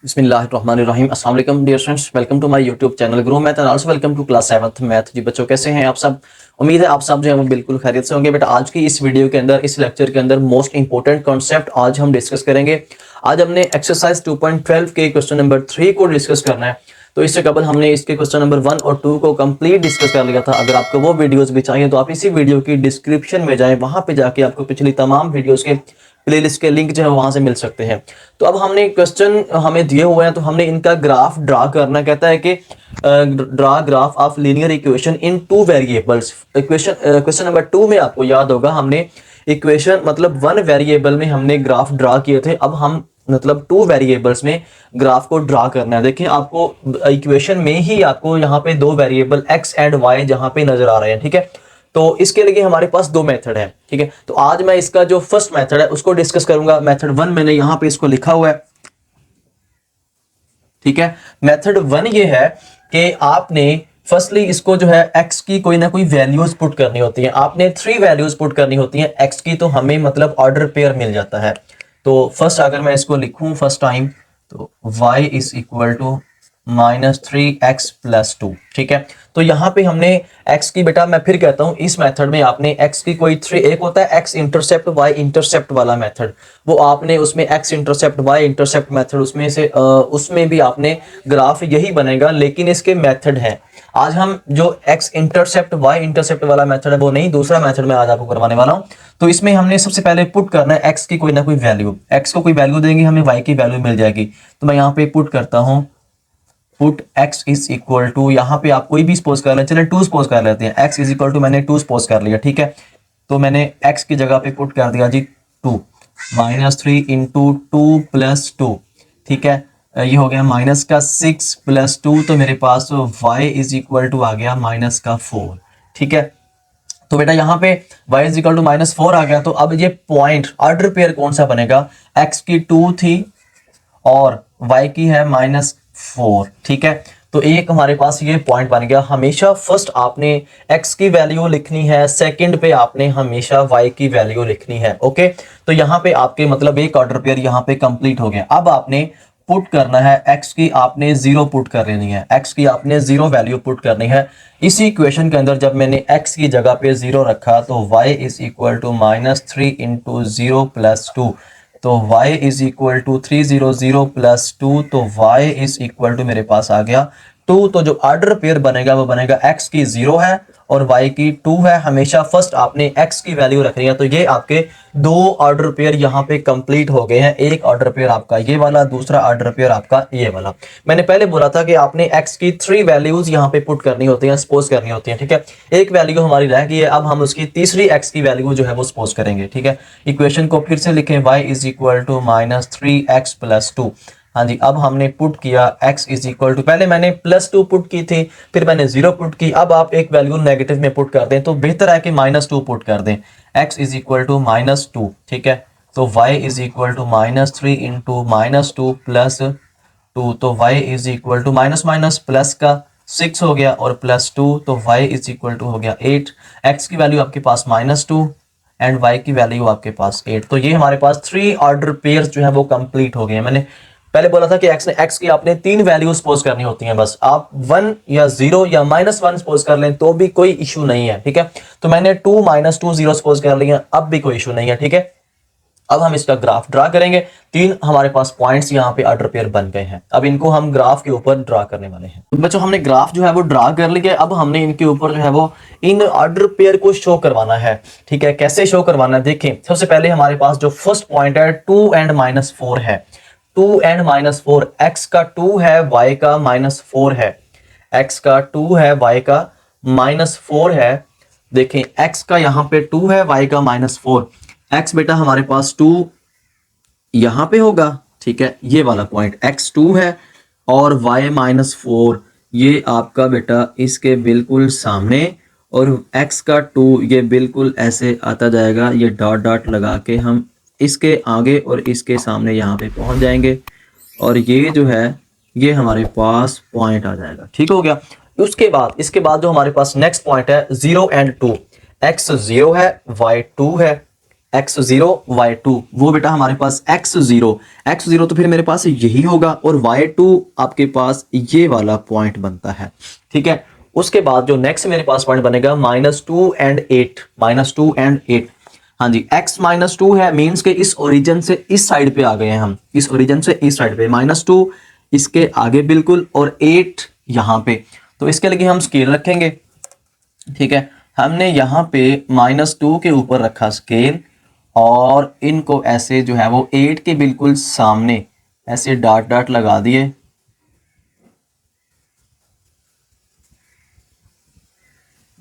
बिस्मिल्लाहिर्रहमानिर्रहीम। अस्सलाम वालेकुम dear students, welcome to my YouTube channel Grow Math and also welcome to class 7th math. जी बच्चों, कैसे हैं आप सब? उम्मीद है आप सब जो है वो बिल्कुल खैरियत से होंगे। बेटा, आज की इस वीडियो के अंदर, इस लेक्चर के अंदर मोस्ट इंपॉर्टेंट कॉन्सेप्ट आज हम डिस्कस करेंगे। आज हमने एक्सरसाइज 2.12 के क्वेश्चन नंबर 3 को डिस्कस करना है। तो इससे कबल हमने इसके क्वेश्चन नंबर 1 और 2 को कंप्लीट डिस्कस कर लिया था। अगर आपको वो वीडियोस भी चाहिए तो आप इसी वीडियो की डिस्क्रिप्शन में जाएं, वहां पे जाके आपको पिछली तमाम वीडियोस के प्लेलिस्ट के लिंक जो है वहां से मिल सकते हैं। तो अब हमने क्वेश्चन हमें दिए हुए हैं, तो हमने इनका ग्राफ ड्रा करना। कहता है कि draw graph of linear equation in two variables. Question number 2 में आपको याद होगा हमने इक्वेशन मतलब वन वेरिएबल में हमने ग्राफ ड्रा किए थे। अब हम मतलब टू वेरिएबल्स में ग्राफ को ड्रा करना है। देखिए, आपको इक्वेशन में ही आपको यहाँ पे दो वेरिएबल एक्स एंड वाई जहाँ पे नजर आ रहे हैं, ठीक है। तो इसके लिए हमारे पास दो मेथड है, ठीक है। तो आज मैं इसका जो फर्स्ट मेथड है उसको डिस्कस करूंगा। मेथड 1 मैंने यहां पे इसको लिखा हुआ है, ठीक है। मेथड 1 ये है कि आपने फर्स्टली इसको जो है एक्स की कोई ना कोई वैल्यूज पुट करनी होती है। आपने 3 वैल्यूज पुट करनी होती हैं एक्स की, तो हमें मतलब ऑर्डर पेयर मिल जाता है। तो फर्स्ट अगर मैं इसको लिखूं फर्स्ट टाइम, तो y is equal to -3x+2, ठीक है। तो यहाँ पे हमने x की, बेटा मैं फिर कहता हूँ, इस मेथड में आपने x की कोई 3, एक होता है x इंटरसेप्ट y इंटरसेप्ट वाला मेथड, वो आपने उसमें x intercept y intercept method, उसमें से उसमें भी आपने ग्राफ यही बनेगा, लेकिन इसके मेथड हैं। आज हम जो x इंटरसेप्ट y इंटरसेप्ट वाला मेथड है वो नहीं, दूसरा मेथड मैं आज आपको करवाने वाला हूँ। तो इसमें हमने सबसे पहले पुट करना है x की कोई ना कोई वैल्यू। x को कोई वैल्यू देंगे, हमें y की वैल्यू मिल जाएगी। तो मैं यहाँ पे पुट करता हूँ, put x is equal to, यहाँ पे आप कोई भी सपोज कर लें, चलिए 2 सपोज कर लेते हैं। x इज इक्वल टू मैंने 2 सपोज कर लिया, ठीक है। तो मैंने x की जगह पे पुट कर दिया जी 2, -3 इंटू 2 + 2, ठीक है। ये हो गया माइनस का 6 + 2, तो मेरे पास y इज इक्वल टू आ गया -4, ठीक है। तो बेटा यहाँ पे y इज इक्वल टू -4 आ गया। तो अब ये पॉइंट ऑर्डर पेयर कौन सा बनेगा? x की 2 थी और y की है -4, ठीक है। तो एक हमारे पास ये पॉइंट बन गया। हमेशा फर्स्ट आपने x की वैल्यू लिखनी है, सेकंड पे आपने हमेशा y की वैल्यू लिखनी है, ओके। तो यहाँ पे आपके मतलब एक ऑर्डर पेयर यहाँ पे कंप्लीट हो गया। अब आपने पुट करना है x की, आपने 0 पुट कर लेनी है, x की आपने 0 वैल्यू पुट करनी है। इसी इक्वेशन के अंदर जब मैंने x की जगह पे 0 रखा, तो y is equal to -3 into 0 + 2, तो y इज इक्वल टू 300 + 2, तो y इज इक्वल टू मेरे पास आ गया 2। तो जो ऑर्डर पेयर बनेगा वो बनेगा x की 0 है और y की 2 है। हमेशा फर्स्ट आपने x की वैल्यू रखनी है। तो ये आपके दो ऑर्डर पेयर यहाँ पे कंप्लीट हो गए हैं। एक ऑर्डर पेयर आपका ये वाला, दूसरा ऑर्डर पेयर आपका ये वाला। मैंने पहले बोला था कि आपने x की 3 वैल्यूज यहाँ पे पुट करनी होती हैं, सपोज करनी होती हैं, ठीक है। एक वैल्यू हमारी रह गई है, अब हम उसकी तीसरी x की वैल्यू जो है वो सपोज करेंगे, ठीक है। इक्वेशन को फिर से लिखें, y is equal to -3x + 2। हाँ जी, अब हमने पुट किया x इज इक्वल टू, पहले मैंने +2 पुट की थी, फिर मैंने 0 पुट की। अब आप एक वैल्यू नेगेटिव में पुट कर दें तो बेहतर है कि -2 पुट कर दें। x इज इक्वल टू -2, ठीक है। तो y is equal to -3 into -2 + 2, तो y is equal to minus minus plus का 6 हो गया और +2, तो y इज इक्वल टू हो गया 8। x की वैल्यू आपके पास -2 एंड y की वैल्यू आपके पास 8। तो ये हमारे पास 3 ऑर्डर पेयर्स जो है वो कंप्लीट हो गए हैं। मैंने पहले बोला था कि x की आपने 3 वैल्यू सपोज करनी होती हैं, बस आप 1 या 0 या -1 सपोज कर लें तो भी कोई इशू नहीं है, ठीक है। तो मैंने 2 -2 0 सपोज कर लिया, अब भी कोई इशू नहीं है, ठीक है। अब हम इसका ग्राफ ड्रा करेंगे। 3 हमारे पास पॉइंट्स यहाँ पे ऑर्डर पेयर बन गए हैं। अब इनको हम ग्राफ के ऊपर ड्रा करने वाले हैं। बच्चों, हमने ग्राफ जो है वो ड्रा कर लिया। अब हमने इनके ऊपर जो है वो इन ऑर्डर पेयर को शो करवाना है, ठीक है। कैसे शो करवाना है, देखें। सबसे पहले हमारे पास जो फर्स्ट पॉइंट है 2 and -4 है। 2 and -4, x का 2 है, y का -4 है। x का 2 है, y का -4 है। देखें, x का यहाँ पे 2 है, y का -4। x बेटा हमारे पास 2 यहां पे होगा, ठीक है। ये वाला पॉइंट x 2 है और y -4 ये आपका बेटा इसके बिल्कुल सामने, और x का 2 ये बिल्कुल ऐसे आता जाएगा। ये डॉट डॉट लगा के हम इसके आगे और इसके सामने यहाँ पे पहुंच जाएंगे, और ये जो है ये हमारे पास पॉइंट आ जाएगा, ठीक हो गया। उसके बाद इसके बाद जो हमारे पास नेक्स्ट पॉइंट है 0 and 2, x 0 है, y 2 है, x0 y2, वो बेटा हमारे पास x0 तो फिर मेरे पास यही होगा, और y2 आपके पास ये वाला पॉइंट बनता है, ठीक है। उसके बाद जो नेक्स्ट मेरे पास पॉइंट बनेगा -2 and 8, हाँ जी, x -2 है, मीन्स के इस ओरिजिन से इस साइड पे आ गए हैं हम, इस ओरिजिन से इस साइड पे, -2 इसके आगे बिल्कुल, और 8 यहाँ पे। तो इसके लिए हम स्केल रखेंगे, ठीक है। हमने यहाँ पे -2 के ऊपर रखा स्केल, और इनको ऐसे जो है वो 8 के बिल्कुल सामने ऐसे डॉट डॉट लगा दिए,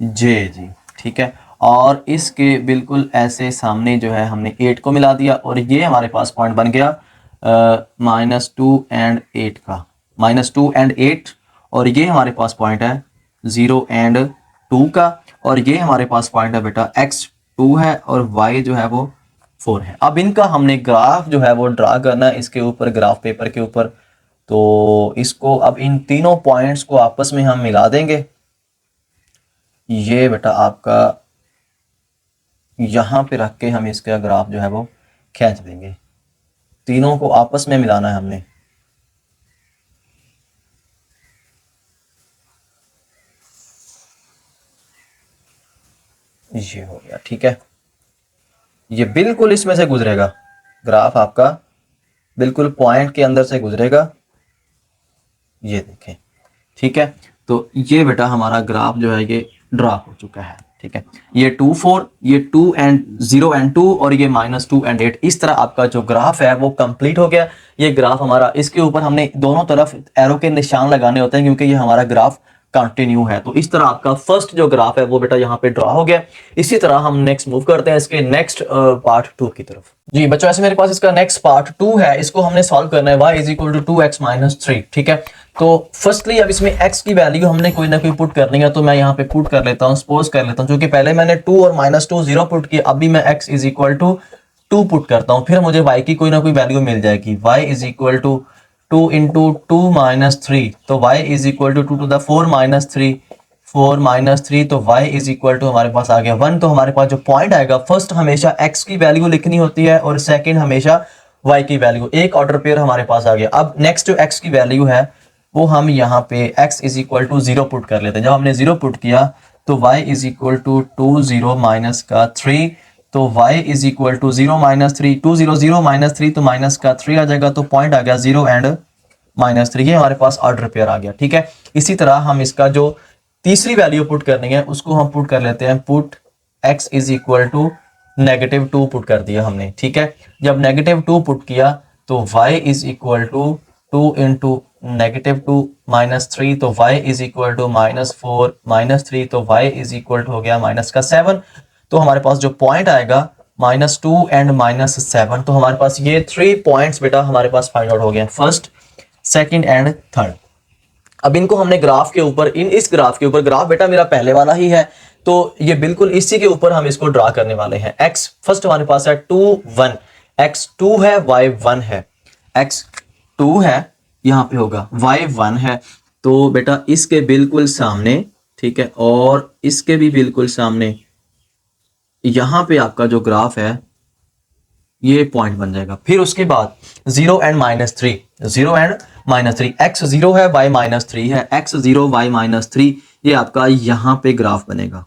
जी, ठीक है। और इसके बिल्कुल ऐसे सामने जो है हमने 8 को मिला दिया, और ये हमारे पास पॉइंट बन गया -2 and 8 का, -2 and 8, और ये हमारे पास पॉइंट है 0 and 2 का, और ये हमारे पास पॉइंट है बेटा x2 है, और y जो है वो 4 है। अब इनका हमने ग्राफ जो है वो ड्रा करना है इसके ऊपर, ग्राफ पेपर के ऊपर। तो इसको अब इन तीनों पॉइंट्स को आपस में हम मिला देंगे। ये बेटा आपका यहाँ पे रख के हम इसका ग्राफ जो है वो खींच देंगे, तीनों को आपस में मिलाना है हमने। ये हो गया, ठीक है। ये बिल्कुल इसमें से गुजरेगा, ग्राफ आपका बिल्कुल पॉइंट के अंदर से गुजरेगा, ये देखें, ठीक है। तो ये बेटा हमारा ग्राफ जो है ये ड्रा हो चुका है, ठीक है। ये 2 4, ये 0 and 2, और ये -2 and 8, इस तरह आपका जो ग्राफ है वो कंप्लीट हो गया। ये ग्राफ हमारा, इसके ऊपर हमने दोनों तरफ एरो के निशान लगाने होते हैं क्योंकि ये हमारा ग्राफ कंटिन्यू है। तो इस तरह आपका फर्स्ट जो ग्राफ है वो बेटा यहाँ पे ड्रा हो गया। इसी तरह हम नेक्स्ट मूव करते हैं इसके नेक्स्ट पार्ट 2 की तरफ। जी बच्चों, ऐसे मेरे पास इसका नेक्स्ट पार्ट 2 है, इसको हमने सॉल्व करना है y = 2x - 3, ठीक है। तो फर्स्टली अब इसमें x की वैल्यू हमने कोई ना कोई पुट करनी है, तो मैं यहाँ पे पुट कर लेता हूँ, सपोज कर लेता हूँ, क्योंकि पहले मैंने 2 और -2 0 पुट किया, अभी मैं x = 2 पुट करता हूँ, फिर मुझे y की कोई ना कोई वैल्यू मिल जाएगी। y = 2 × 2 - 3, तो y = 2 to the 4 - 3, 4 - 3, तो y = हमारे पास आ गया 1। तो हमारे पास जो पॉइंट आएगा, फर्स्ट हमेशा x की वैल्यू लिखनी होती है, और सेकंड हमेशा y की वैल्यू, एक ऑर्डर पेयर हमारे पास आ गया। अब नेक्स्ट जो x की वैल्यू है वो हम यहाँ पे x = 0 पुट कर लेते हैं। जब हमने 0 पुट किया तो y = 2 0 - 3, तो y = 0 - 3, 2 0 0 - 3, तो माइनस का 3 आ जाएगा, तो पॉइंट आ गया 0 and -3, ये हमारे पास ऑर्डर पेयर आ गया, ठीक है। इसी तरह हम इसका जो तीसरी वैल्यू पुट करनी है उसको हम पुट कर लेते हैं, पुट x = -2 पुट कर दिया हमने, ठीक है। जब -2 पुट किया तो y = 2 × -2 - 3, तो y = -4 - 3, तो y = हो गया -7। तो हमारे पास जो पॉइंट आएगा -2 and -7, तो हमारे पास ये 3 पॉइंट्स बेटा हमारे पास फाइंड आउट हो गए, फर्स्ट, सेकंड एंड थर्ड। अब इनको हमने ग्राफ के ऊपर, इस ग्राफ के ऊपर, ग्राफ बेटा मेरा पहले वाला ही है, तो ये बिल्कुल इसी के ऊपर हम इसको ड्रा करने वाले हैं। x फर्स्ट हमारे पास है 2 1, x2 है, y1 है, x2 है यहाँ पे होगा, y1 है, तो बेटा इसके बिल्कुल सामने, ठीक है, और इसके भी बिल्कुल सामने यहाँ पे आपका जो ग्राफ है ये पॉइंट बन जाएगा। फिर उसके बाद 0 and -3, 0 and -3, x 0 है, y -3 है, x 0 y -3, ये आपका यहाँ पे ग्राफ बनेगा,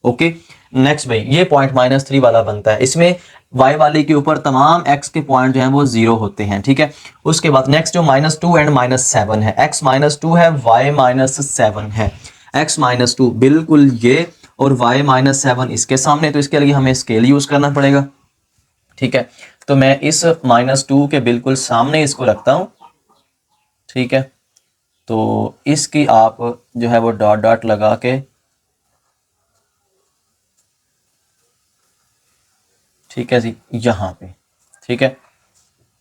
ओके। नेक्स्ट भाई ये पॉइंट -3 वाला बनता है, इसमें y वाले के ऊपर तमाम x के पॉइंट जो हैं वो 0 होते हैं, ठीक है। उसके बाद नेक्स्ट जो -2 and -7 है, x -2 है, y -7 है, x -2 बिल्कुल ये, और y -7 इसके सामने, तो इसके लिए हमें स्केल यूज करना पड़ेगा, ठीक है। तो मैं इस -2 के बिल्कुल सामने इसको रखता हूं, ठीक है। तो इसकी आप जो है वो डॉट डॉट लगा के, ठीक है जी, यहां पे, ठीक है।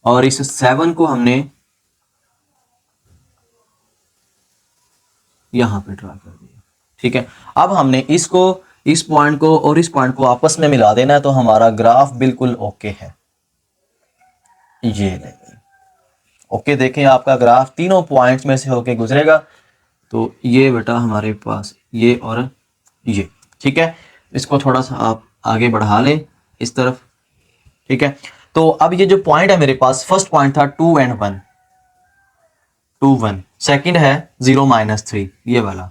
और इस 7 को हमने यहां पे ड्रा कर दिया, ठीक है। अब हमने इसको, इस पॉइंट को और इस पॉइंट को आपस में मिला देना है, तो हमारा ग्राफ बिल्कुल ओके है, ये देखिए, ओके। देखें आपका ग्राफ तीनों पॉइंट्स में से होके गुजरेगा, तो ये बेटा हमारे पास ये और ये, ठीक है। इसको थोड़ा सा आप आगे बढ़ा लें, इस तरफ, ठीक है। तो अब ये जो पॉइंट है मेरे पास, फर्स्ट पॉइंट था 2 and 1, 2 1, सेकंड है 0 -3, ये वाला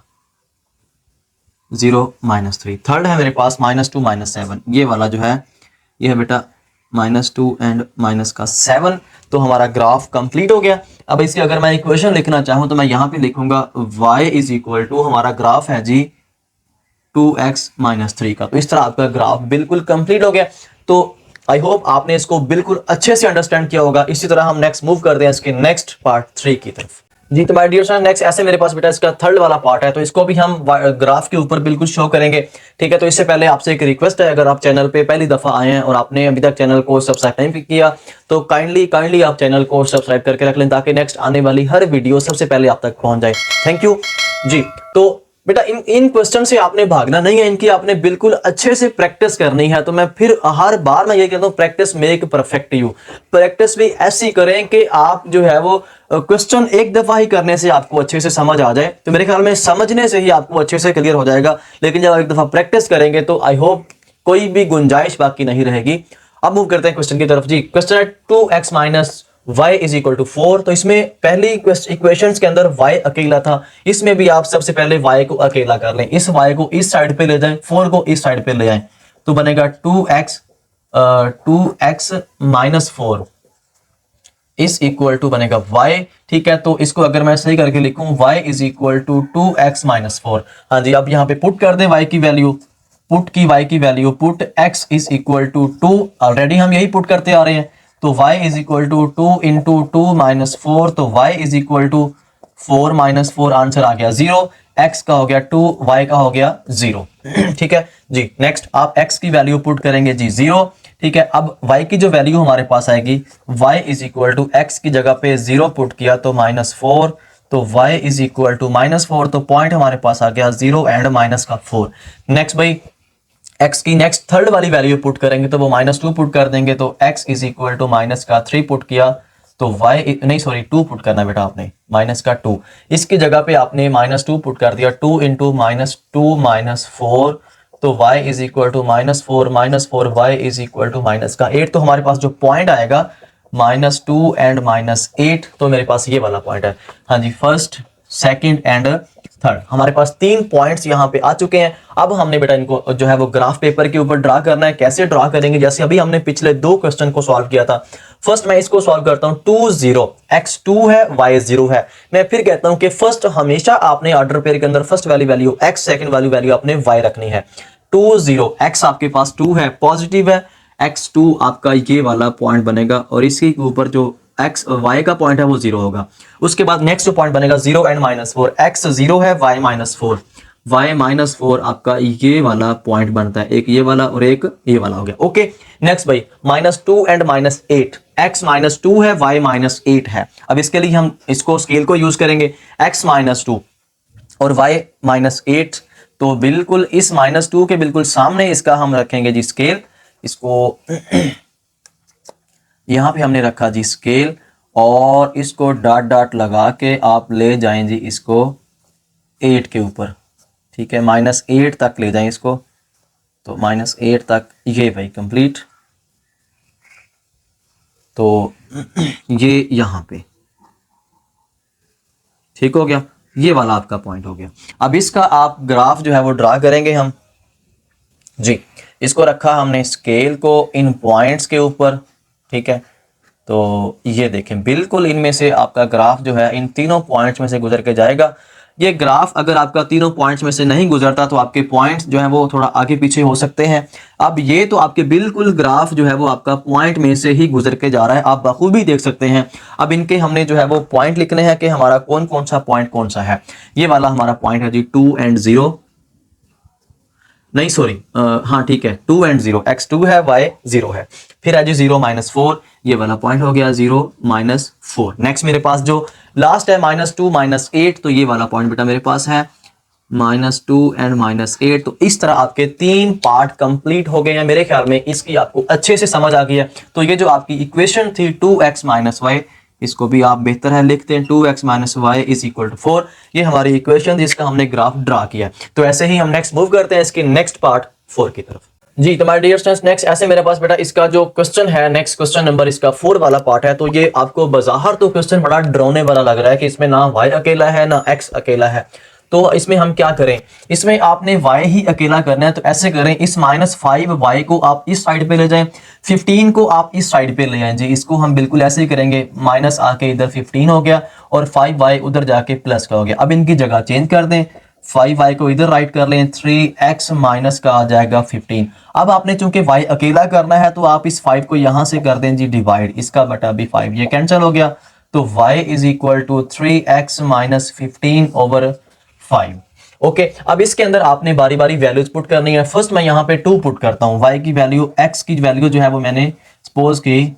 0 -3, थर्ड है मेरे पास -2 -7, ये वाला जो है ये है बेटा -2 एंड माइनस का 7। तो हमारा ग्राफ कंप्लीट हो गया। अब इसकी अगर मैं इक्वेशन लिखना चाहूँ तो मैं यहाँ पे लिखूंगा y इज इक्वल टू, हमारा ग्राफ है जी 2x -3 का। तो इस तरह आपका ग्राफ बिल्कुल कंप्लीट हो गया। तो आई होप आपने इसको बिल्कुल अच्छे से अंडरस्टैंड किया होगा। इसी तरह हम नेक्स्ट मूव करते हैं इसके नेक्स्ट पार्ट 3 की तरफ। जी तो माय डियर स्टूडेंट, नेक्स्ट ऐसे मेरे पास बेटा इसका थर्ड वाला पार्ट है, तो इसको भी हम ग्राफ के ऊपर बिल्कुल शो करेंगे, ठीक है। तो इससे पहले आपसे एक रिक्वेस्ट है, अगर आप चैनल पे पहली दफा आए हैं और आपने अभी तक चैनल को सब्सक्राइब नहीं किया तो काइंडली आप चैनल को सब्सक्राइब करके रख लें, ताकि नेक्स्ट आने वाली हर वीडियो सबसे पहले आप तक पहुंच जाए। थैंक यू जी। तो बेटा इन क्वेश्चन से आपने भागना नहीं है, इनकी आपने बिल्कुल अच्छे से प्रैक्टिस करनी है। तो मैं फिर हर बार मैं ये कहता हूँ, practice make perfect you. Practice भी ऐसी करें कि आप जो है वो क्वेश्चन एक दफा ही करने से आपको अच्छे से समझ आ जाए। तो मेरे ख्याल में समझने से ही आपको अच्छे से क्लियर हो जाएगा, लेकिन जब आप एक दफा प्रैक्टिस करेंगे तो आई होप कोई भी गुंजाइश बाकी नहीं रहेगी। अब मूव करते हैं क्वेश्चन की तरफ। जी क्वेश्चन है 2x y is equal to 4। तो इसमें पहली इक्वेशंस के अंदर y अकेला था, इसमें भी आप सबसे पहले y को अकेला कर लें। इस y को इस साइड पे ले जाएं, 4 को इस साइड पे ले आएं, तो बनेगा 2x minus 4 is equal to बनेगा y, ठीक है। तो इसको अगर मैं सही करके लिखूं y is equal to 2x minus 4। हाँ जी, अब यहाँ पे पुट कर दें y की value, put x is equal to 2, already हम यही पुट करते आ रहे हैं। तो y is equal to 2 into 2 minus 4, तो y is equal to 4 minus 4, answer आ गया 0। x का हो गया 2, y का हो गया 0, ठीक है जी। नेक्स्ट आप x की वैल्यू पुट करेंगे जी 0, ठीक है। अब y की जो वैल्यू हमारे पास आएगी, y is equal to x की जगह पे 0 पुट किया तो -4, तो y इज इक्वल टू -4, तो पॉइंट हमारे पास आ गया 0 एंड माइनस का 4। नेक्स्ट भाई x की नेक्स्ट थर्ड वाली वैल्यू पुट करेंगे तो वो -2 पुट कर देंगे, तो x is equal to minus का 3 पुट किया तो y नहीं सॉरी 2 पुट करना बेटा आपने, माइनस का 2, इसकी जगह पे आपने -2 पुट कर दिया, 2 इंटू -2 -4, तो y is equal to -4 y is equal to minus का 8। तो हमारे पास जो पॉइंट आएगा -2 एंड -8, तो मेरे पास ये वाला पॉइंट है। हाँ जी, फर्स्ट सेकंड एंड थर्ड, हमारे पास 3 पॉइंट्स यहाँ पे आ चुके हैं। अब हमने बेटा इनको जो है वो ग्राफ पेपर के ऊपर ड्रा करना है। कैसे ड्रा करेंगे, जैसे अभी हमने पिछले 2 क्वेश्चन को सॉल्व किया था। फर्स्ट मैं इसको सॉल्व करता हूँ, 2 0, x 2 है y 0 है। मैं फिर कहता हूँ कि फर्स्ट हमेशा आपने ऑर्डर पेयर के अंदर फर्स्ट वाली वैल्यू x, सेकंड वाली वैल्यू आपने y रखनी है। 2 0, x आपके पास 2 है, पॉजिटिव है, x 2 आपका ये वाला पॉइंट बनेगा, और इसके ऊपर जो x y का पॉइंट है वो 0 होगा। उसके बाद नेक्स्ट जो पॉइंट बनेगा 0 एंड -4, x 0 है, y -4, y -4 आपका ये वाला पॉइंट बनता है, एक ये वाला और एक ये वाला हो गया। ओके, नेक्स्ट भाई -2 एंड -8, x -2 है, y -8 है। अब इसके लिए हम इसको स्केल को यूज करेंगे, x -2 और y -8, तो बिल्कुल इस -2 के बिल्कुल सामने इसका हम रखेंगे जी स्केल। इसको यहां पे हमने रखा जी स्केल, और इसको डॉट डॉट लगा के आप ले जाएं जी इसको 8 के ऊपर, ठीक है, -8 तक ले जाएं इसको, तो -8 तक ये भाई कंप्लीट। तो ये यहां पे ठीक हो गया, ये वाला आपका पॉइंट हो गया। अब इसका आप ग्राफ जो है वो ड्रा करेंगे हम जी। इसको रखा हमने स्केल को इन पॉइंट्स के ऊपर, ठीक है। तो ये देखें बिल्कुल इनमें से आपका ग्राफ जो है इन तीनों पॉइंट्स में से गुजर के जाएगा। ये ग्राफ अगर आपका तीनों पॉइंट्स में से नहीं गुजरता तो आपके पॉइंट्स जो है वो थोड़ा आगे पीछे हो सकते हैं। अब ये तो आपके बिल्कुल ग्राफ जो है वो आपका पॉइंट में से ही गुजर के जा रहा है, आप बखूबी देख सकते हैं। अब इनके हमने जो है वो पॉइंट लिखने हैं कि हमारा कौन कौन सा पॉइंट कौन सा है। ये वाला हमारा पॉइंट है जी 2 एंड 0, नहीं सॉरी हाँ ठीक है 2 एंड 0, x 2 है, y 0 है। फिर है जी 0 -4, ये वाला पॉइंट हो गया 0 -4। नेक्स्ट मेरे पास जो लास्ट है -2 -8, तो ये वाला पॉइंट बेटा मेरे पास है -2 एंड -8। तो इस तरह आपके 3 पार्ट कंप्लीट हो गए हैं। मेरे ख्याल में इसकी आपको अच्छे से समझ आ गई है। तो ये जो आपकी इक्वेशन थी 2x -y, इसको भी आप बेहतर है लिखते हैं 2x - y is equal to 4, ये हमारी इक्वेशन जिसका हमने ग्राफ ड्रा किया। तो ऐसे ही हम नेक्स्ट मूव करते हैं इसके नेक्स्ट पार्ट 4 की तरफ। जी तो माय डियर स्टूडेंट्स, नेक्स्ट ऐसे मेरे पास बेटा इसका जो क्वेश्चन है, नेक्स्ट क्वेश्चन नंबर इसका 4 वाला पार्ट है। तो ये आपको बाहर तो क्वेश्चन बड़ा डरावने वाला लग रहा है कि इसमें ना y अकेला है ना x अकेला है। तो इसमें हम क्या करें, इसमें आपने y ही अकेला करना है। तो ऐसे करें, इस -5y को आप इस साइड पे ले जाएं, 15 को आप इस साइड पे ले आएं जी। इसको हम बिल्कुल ऐसे ही करेंगे, माइनस आके इधर 15 हो गया और 5y उधर जाके प्लस का हो गया। अब इनकी जगह चेंज कर दें, 5y को इधर राइट कर लें, 3x माइनस का आ जाएगा 15। अब आपने चूंकि y अकेला करना है तो आप इस 5 को यहां से कर दें जी डिवाइड, इसका बटा भी 5, ये कैंसिल हो गया। तो y is equal to 3x minus 15 over 5। Okay, अब इसके अंदर आपने बारी बारी वैल्यूज पुट करनी है। फर्स्ट मैं यहाँ पे 2 पुट करता हूँ, y की वैल्यू, x की वैल्यू जो है वो मैंने सपोज की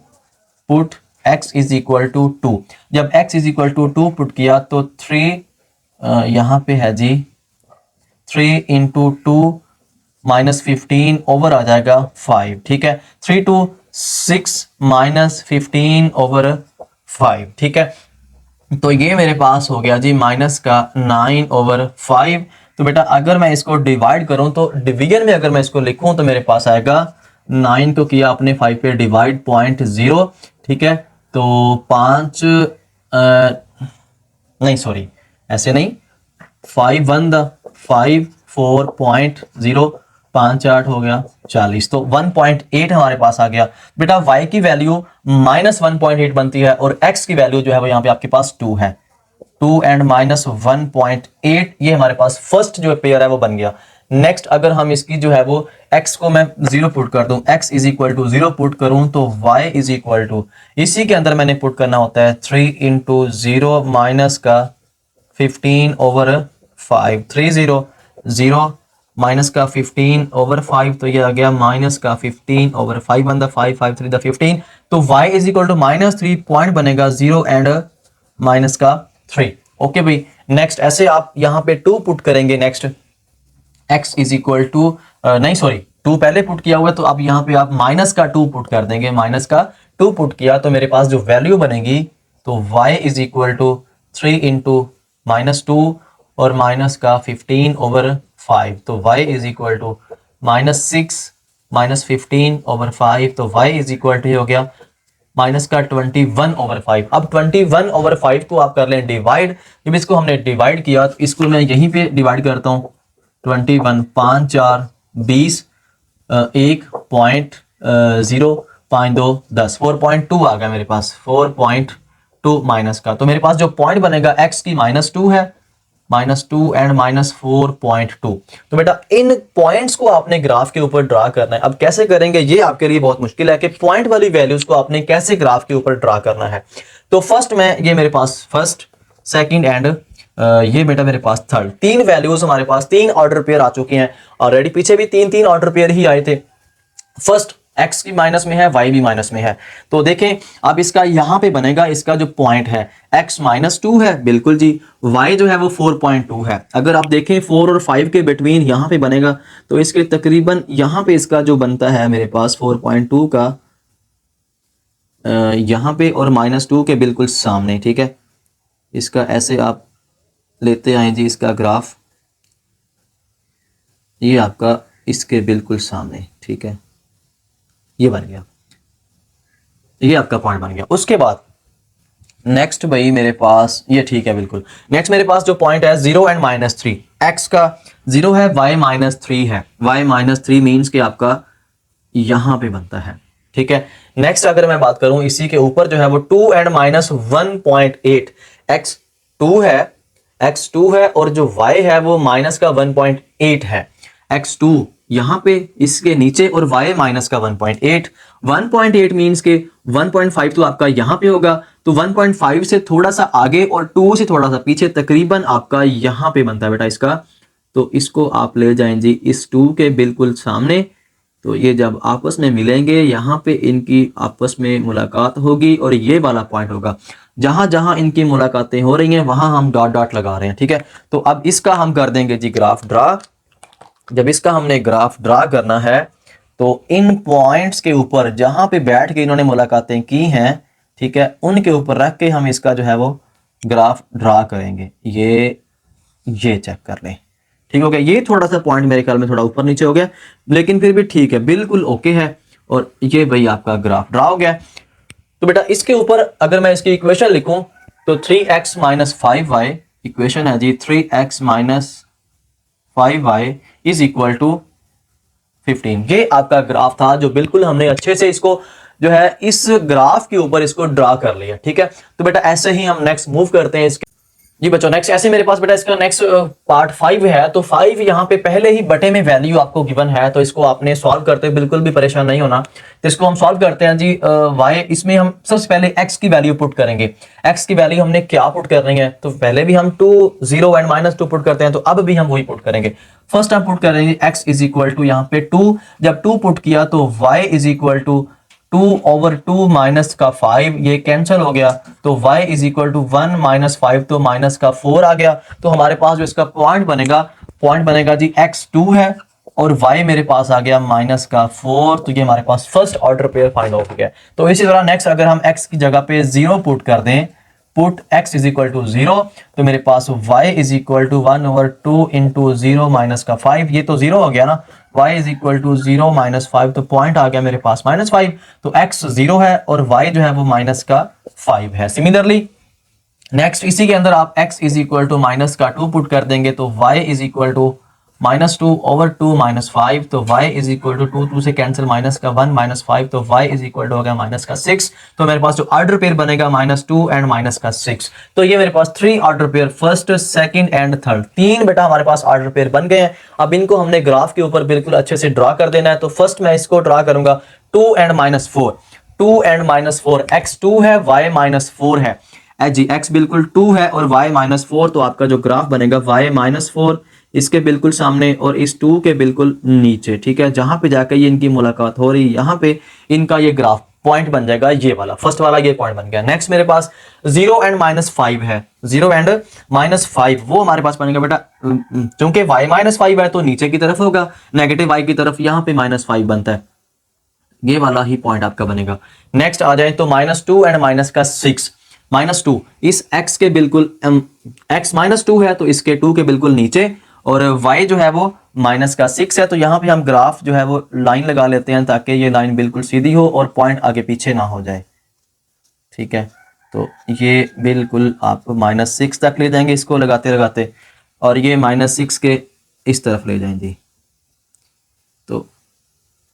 put x is equal to 2। जब x is equal to 2 put किया तो 3 यहाँ पे है जी 3 इंटू 2 माइनस 15 ओवर आ जाएगा 5। ठीक है, 3 टू 6 माइनस 15 ओवर 5। ठीक है, तो ये मेरे पास हो गया जी माइनस का 9 ओवर 5। तो बेटा अगर मैं इसको डिवाइड करूं तो डिवीजन में अगर मैं इसको लिखूं तो मेरे पास आएगा 9 को किया अपने 5 पे डिवाइड 0.0। ठीक है, तो 5 नहीं सॉरी ऐसे नहीं, 5 1 5 4.0 5 8 हो गया 40, तो 1.8 हमारे पास आ गया। बेटा y की वैल्यू -1.8 बनती है और x की वैल्यू जो है वो यहाँ पे आपके पास 2 है, 2 एंड -1.8, ये हमारे पास फर्स्ट जो पेयर है वो बन गया। नेक्स्ट अगर हम इसकी जो है वो x को मैं 0 पुट कर दूं, x is equal to 0 put करूं तो y इज इक्वल टू, इसी के अंदर मैंने पुट करना होता है 3 इंटू 0 माइनस का 15 ओवर 5, 3 0 0 माइनस का 15 ओवर 5, तो ये आ गया माइनस का 15 ओवर 5 बन द 5 5 3 द 15। तो y is equal to -3 point बनेगा 0 एंड माइनस का 3। ओके भाई, नेक्स्ट ऐसे आप यहाँ पे 2 पुट करेंगे। Next x is equal to नहीं सॉरी 2 पहले पुट किया हुआ है, तो अब यहाँ पे आप माइनस का 2 पुट कर देंगे। माइनस का 2 पुट किया तो मेरे पास जो वैल्यू बनेगी तो y is equal to 3 into -2 और माइनस का 15 ओवर 5, तो y is equal to -6 minus 15 over 5, तो y इज इक्वल टू हो गया माइनस का 21 ओवर 5। अब 21 ओवर 5 को आप कर लें डिवाइड। जब इसको हमने डिवाइड किया तो इसको मैं यहीं पे डिवाइड करता हूँ, 21 5 4 20 1.0 5 2 10, 4.2 आ गया मेरे पास, 4.2 माइनस का। तो मेरे पास जो पॉइंट बनेगा x की -2 है, -2 एंड -4.2। तो बेटा इन पॉइंट्स को आपने ग्राफ के ऊपर ड्रा करना है। अब कैसे करेंगे ये आपके लिए बहुत मुश्किल है कि पॉइंट वाली वैल्यूज को आपने कैसे ग्राफ के ऊपर ड्रा करना है। तो फर्स्ट मैं ये मेरे पास फर्स्ट सेकंड एंड ये बेटा मेरे पास थर्ड, 3 वैल्यूज हमारे पास 3 ऑर्डर पेयर आ चुके हैं ऑलरेडी, पीछे भी 3 ऑर्डर पेयर ही आए थे। फर्स्ट x की माइनस में है, y भी माइनस में है, तो देखें अब इसका यहां पे बनेगा, इसका जो पॉइंट है x -2 है बिल्कुल जी, y जो है वो 4.2 है। अगर आप देखें 4 और 5 के बिटवीन यहां पे बनेगा, तो इसके तकरीबन यहां पे इसका जो बनता है मेरे पास 4.2 का यहां पे और -2 के बिल्कुल सामने। ठीक है, इसका ऐसे आप लेते आए जी, इसका ग्राफ ये आपका इसके बिल्कुल सामने। ठीक है, ये बन गया, ये आपका पॉइंट बन गया। उसके बाद नेक्स्ट भाई मेरे पास ये ठीक है बिल्कुल। नेक्स्ट मेरे पास जो पॉइंट है 0 एंड -3, x का 0 है, y -3 है, y -3 मीन्स कि आपका यहां पे बनता है। ठीक है, नेक्स्ट अगर मैं बात करूं इसी के ऊपर जो है वो 2 एंड -1.8, x 2 है, x 2 है और जो y है वो माइनस का 1.8 है, x 2 यहां पे इसके नीचे और y माइनस का 1.8 मीन्स के 1.5 तो आपका यहां पे होगा, तो 1.5 से थोड़ा सा आगे और 2 से थोड़ा सा पीछे तकरीबन आपका यहां पे बनता है बेटा इसका। तो इसको आप ले जाएं जी इस 2 के बिल्कुल सामने, तो ये जब आपस में मिलेंगे यहाँ पे इनकी आपस में मुलाकात होगी और ये वाला पॉइंट होगा। जहां जहां इनकी मुलाकातें हो रही हैं वहां हम डॉट डॉट लगा रहे हैं। ठीक है, तो अब इसका हम कर देंगे जी ग्राफ ड्रा। जब इसका हमने ग्राफ ड्रा करना है तो इन पॉइंट्स के ऊपर जहां पे बैठ के इन्होंने मुलाकातें की हैं, ठीक है, उनके ऊपर रख के हम इसका जो है वो ग्राफ ड्रा करेंगे। ये चेक कर लें, ठीक हो गया। ये थोड़ा सा पॉइंट मेरे ख्याल में थोड़ा ऊपर नीचे हो गया, लेकिन फिर भी ठीक है, बिल्कुल ओके है। और ये भाई आपका ग्राफ ड्रा हो गया। तो बेटा इसके ऊपर अगर मैं इसकी इक्वेशन लिखूं तो 3x माइनस 5y इक्वेशन है जी, 3x minus 5y is equal to 15। ये आपका ग्राफ था जो बिल्कुल हमने अच्छे से इसको जो है इस ग्राफ के ऊपर इसको ड्रा कर लिया। ठीक है, तो बेटा ऐसे ही हम नेक्स्ट मूव करते हैं इसके। जी बच्चों नेक्स्ट ऐसे मेरे पास बेटा इसका नेक्स्ट पार्ट 5 है। तो 5 यहाँ पे पहले ही बटे में वैल्यू आपको गिवन है, तो इसको आपने सॉल्व करते हुए बिल्कुल भी परेशान नहीं होना। तो इसको हम सॉल्व करते हैं जी। y इसमें हम सबसे पहले x की वैल्यू पुट करेंगे। x की वैल्यू हमने क्या पुट करनी है, तो पहले भी हम 2 0 एंड -2 पुट करते हैं, तो अब भी हम वही पुट करेंगे। फर्स्ट हम पुट करेंगे x इज इक्वल टू यहाँ पे 2, जब 2 पुट किया तो y is equal to 2/2 minus का 5, ये कैंसिल हो गया, तो y is equal to 1 minus 5, तो माइनस का 4 आ गया। तो हमारे पास जो इसका पॉइंट बनेगा जी x2 है, और y मेरे पास आ गया माइनस का 4। तो ये हमारे पास first order pair find out हो गया। तो इसी तरह नेक्स्ट अगर हम x की जगह पे 0 पुट कर दें, put x is equal to 0, तो मेरे पास y is equal to 1/2 into 0 minus का 5, ये तो 0 हो गया ना, y is equal to 0 minus 5, तो पॉइंट आ गया मेरे पास -5। तो x 0 है और y जो है वो माइनस का 5 है। सिमिलरली नेक्स्ट इसी के अंदर आप x is equal to minus का 2 पुट कर देंगे, तो y is equal to -2/2 minus 5, तो y इज इक्वल टू 2 से कैंसिल, माइनस का 1 माइनस 5, तो y इज इक्वल टू हो गया माइनस का 6। तो मेरे पास जो ऑर्डर पेयर बनेगा -2 एंड माइनस का 6। तो ये मेरे पास 3 order pair, first second and third, 3 बेटा हमारे पास ऑर्डर पेयर बन गए हैं। अब इनको हमने ग्राफ के ऊपर बिल्कुल अच्छे से ड्रा कर देना है। तो फर्स्ट मैं इसको ड्रा करूंगा 2 एंड -4, 2 एंड -4, x2 है y -4 है जी, x बिल्कुल 2 है और y -4, तो आपका जो ग्राफ बनेगा y -4 इसके बिल्कुल सामने और इस 2 के बिल्कुल नीचे। ठीक है, जहां पे जाकर ये इनकी मुलाकात हो रही है, यहाँ पे इनका ये ग्राफ पॉइंट बन जाएगा, ये वाला फर्स्ट वाला ये पॉइंट बन गया। नेक्स्ट मेरे पास 0 एंड -5 है, 0 एंड -5 वो हमारे पास बनेगा बेटा, चूंकि y -5 है तो नीचे की तरफ होगा, नेगेटिव y की तरफ, यहाँ पे -5 बनता है, ये वाला ही पॉइंट आपका बनेगा। नेक्स्ट आ जाए तो -2 एंड माइनस का 6, -2 इस x के बिल्कुल x -2 है तो इसके 2 के बिल्कुल नीचे, और y जो है वो माइनस का 6 है। तो यहाँ पे हम ग्राफ जो है वो लाइन लगा लेते हैं ताकि ये लाइन बिल्कुल सीधी हो और पॉइंट आगे पीछे ना हो जाए। ठीक है, तो ये बिल्कुल आप -6 तक ले जाएंगे इसको लगाते लगाते, और ये -6 के इस तरफ ले जाएंगे, तो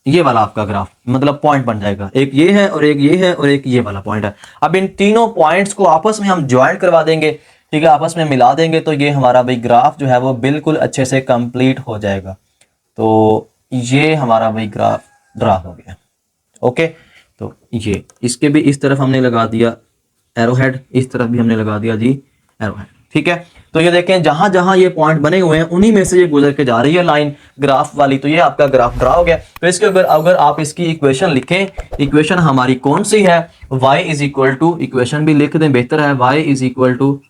ये वाला आपका ग्राफ मतलब पॉइंट बन जाएगा। एक ये है और एक ये है और एक ये वाला पॉइंट है। अब इन तीनों पॉइंट्स को आपस में हम ज्वाइन करवा देंगे, ठीक है, आपस में मिला देंगे, तो ये हमारा भाई ग्राफ जो है वो बिल्कुल अच्छे से कंप्लीट हो जाएगा। तो ये हमारा भाई ग्राफ ड्रा हो गया। ओके, तो ये इसके भी इस तरफ हमने लगा दिया एरो हेड, इस तरफ भी हमने लगा दिया जी एरो हेड। ठीक है, तो ये देखें जहां जहां ये पॉइंट बने हुए हैं उन्हीं में से ये गुजर के जा रही है लाइन ग्राफ वाली। तो ये आपका ग्राफ ड्रा हो गया। तो इसके अगर आप इसकी इक्वेशन लिखें, इक्वेशन हमारी कौन सी है, y is equal to, equation भी लिख दें बेहतर है, y is equal to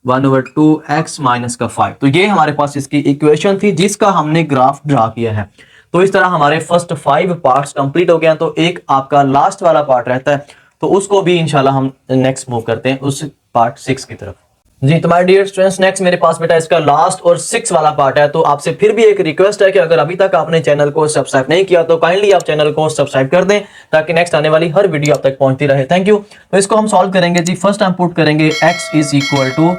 1/2x minus का 5। तो ये हमारे पास इसकी इक्वेशन थी जिसका हमने ग्राफ ड्रा किया है। तो इस तरह हमारे फर्स्ट 5 पार्ट्स कंप्लीट हो गए हैं। तो एक आपका लास्ट वाला पार्ट रहता है, तो उसको भी इंशाल्लाह हम नेक्स्ट मूव करते हैं उस पार्ट 6 की तरफ। जी तो माय डियर स्टूडेंट्स, नेक्स्ट मेरे पास बेटा इसका लास्ट और 6 वाला पार्ट है। तो आपसे फिर भी एक रिक्वेस्ट है कि अगर अभी तक आपने चैनल को सब्सक्राइब नहीं किया तो काइंडली आप चैनल को सब्सक्राइब कर दें ताकि नेक्स्ट आने वाली हर वीडियो आप तक पहुंचती रहे। Thank you. तो इसको हम सॉल्व करेंगे जी। फर्स्ट हम पुट करेंगे x इज इक्वल टू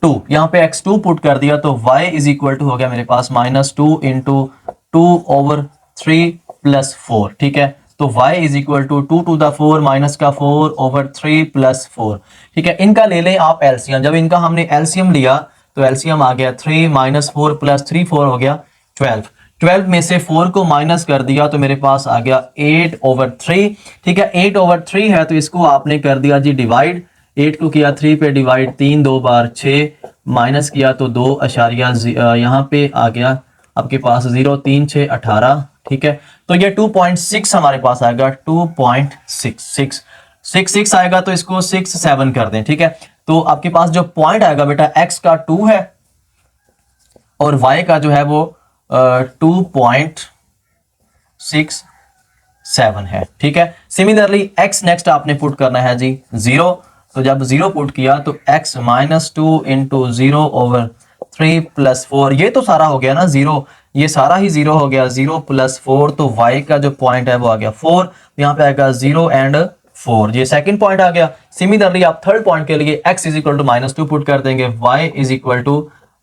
2, यहाँ पे x2 पुट कर दिया, तो y इज इक्वल टू हो गया मेरे पास -2 इंटू 2/3 + 4। ठीक है, तो y is equal to 2 to the 4 minus का 4/3 + 4। ठीक है, इनका ले लें आप एलसीएम। जब इनका हमने एलसीएम लिया तो एलसीएम आ गया 3 - 4 + 3 4 हो गया 12। 12 में से 4 को माइनस कर दिया तो मेरे पास आ गया 8/3। ठीक है, 8/3 है तो इसको आपने कर दिया जी डिवाइड, 8 को किया 3 पे डिवाइड, 3 2 बार 6, माइनस किया तो 2 अशारिया यहाँ पे आ गया आपके पास 0 3 6 18। ठीक है, तो ये 2.6 हमारे पास आएगा, 2.66 आएगा, तो इसको 6 7 कर दें। ठीक है, तो आपके पास जो पॉइंट आएगा बेटा x का 2 है और y का जो है वो 2.67 है। ठीक है, सिमिलरली x नेक्स्ट आपने पुट करना है जी 0। तो जब 0 पुट किया तो x -2 इंटू 0/3 3 + 4, ये तो सारा हो गया ना 0, ये सारा ही 0 हो गया, 0 + 4, तो y का जो पॉइंट है वो आ गया 4, यहाँ पे आएगा 0 एंड 4, ये सेकंड पॉइंट आ गया। सिमिलरली आप थर्ड पॉइंट के लिए x = -2 पुट कर देंगे, y =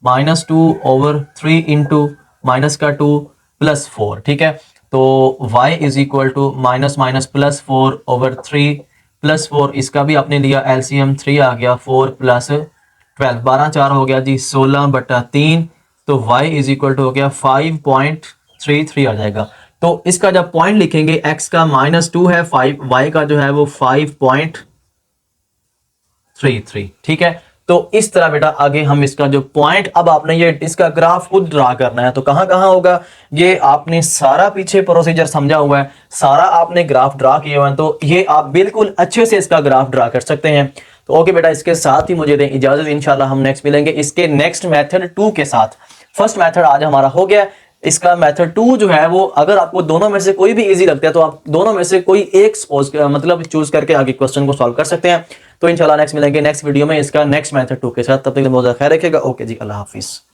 -2/3 इंटू माइनस का 2 + 4, ठीक है। तो y = -/+4/3 + 4, इसका भी आपने लिया एलसीएम 3 आ गया, 4 + 12, 12 4 हो गया जी 16/3, तो y हो गया 5.33 आ जाएगा। तो इसका जब पॉइंट लिखेंगे x का -2 है, 5 y का जो है वो 5.33, ठीक है। तो इस तरह बेटा आगे हम इसका जो पॉइंट, अब आपने ये इसका ग्राफ खुद ड्रा करना है, तो कहां कहां होगा, ये आपने सारा पीछे प्रोसीजर समझा हुआ है, सारा आपने ग्राफ ड्रा किया हुआ है, तो ये आप बिल्कुल अच्छे से इसका ग्राफ ड्रा कर सकते हैं। तो ओके बेटा, इसके साथ ही मुझे दें इजाजत, इंशाल्लाह हम नेक्स्ट मिलेंगे इसके नेक्स्ट मेथड 2 के साथ। फर्स्ट मेथड आज हमारा हो गया, इसका मेथड 2 जो है वो, अगर आपको दोनों में से कोई भी इजी लगता है तो आप दोनों में से कोई एक मतलब चूज करके आगे क्वेश्चन को सॉल्व कर सकते हैं। तो इंशाल्लाह नेक्स्ट मिलेंगे नेक्स्ट वीडियो में इसका नेक्स्ट मेथड 2 के साथ, तब तक बहुत ज़्यादा ख्याल रखिएगा। ओके जी, अल्लाह हाफिज।